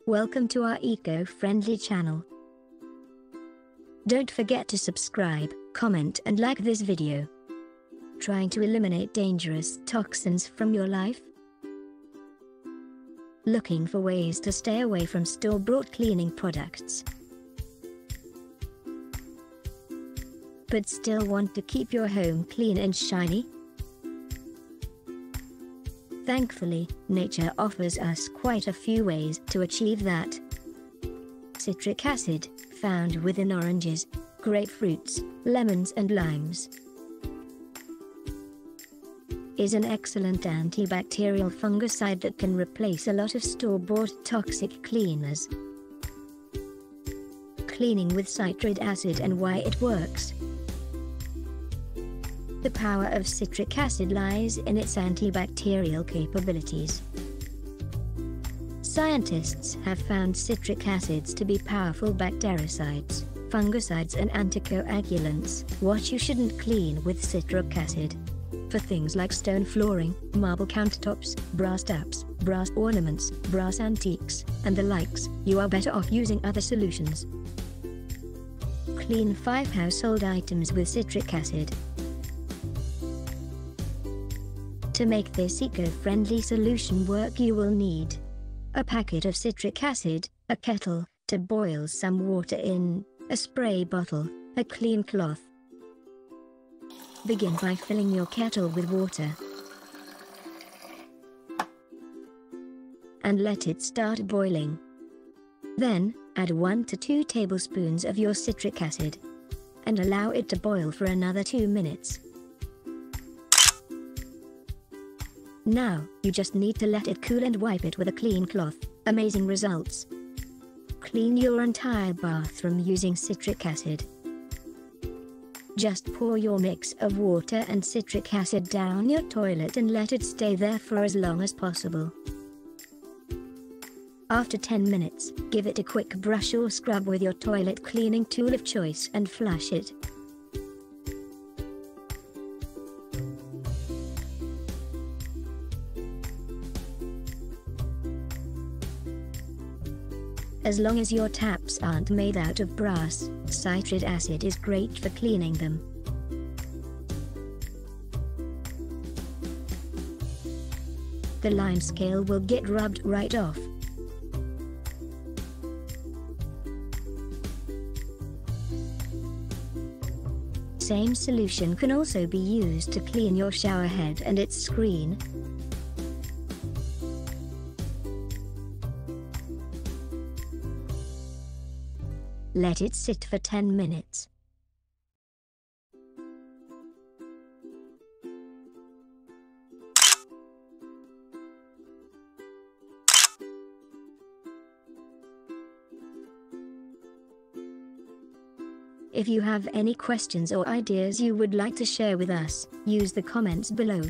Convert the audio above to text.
Welcome to our eco-friendly channel. Don't forget to subscribe, comment and like this video. Trying to eliminate dangerous toxins from your life? Looking for ways to stay away from store-bought cleaning products, but still want to keep your home clean and shiny? Thankfully, nature offers us quite a few ways to achieve that. Citric acid, found within oranges, grapefruits, lemons and limes, is an excellent antibacterial fungicide that can replace a lot of store-bought toxic cleaners. Cleaning with citric acid and why it works. The power of citric acid lies in its antibacterial capabilities. Scientists have found citric acids to be powerful bactericides, fungicides and anticoagulants. What you shouldn't clean with citric acid. For things like stone flooring, marble countertops, brass taps, brass ornaments, brass antiques, and the likes, you are better off using other solutions. Clean 5 household items with citric acid. To make this eco-friendly solution work, you will need a packet of citric acid, a kettle to boil some water in, a spray bottle, a clean cloth. Begin by filling your kettle with water and let it start boiling. Then, add 1 to 2 tablespoons of your citric acid and allow it to boil for another 2 minutes. Now, you just need to let it cool and wipe it with a clean cloth. Amazing results. Clean your entire bathroom using citric acid. Just pour your mix of water and citric acid down your toilet and let it stay there for as long as possible. After 10 minutes, give it a quick brush or scrub with your toilet cleaning tool of choice and flush it. As long as your taps aren't made out of brass, citric acid is great for cleaning them. The lime scale will get rubbed right off. Same solution can also be used to clean your shower head and its screen. Let it sit for 10 minutes. If you have any questions or ideas you would like to share with us, use the comments below.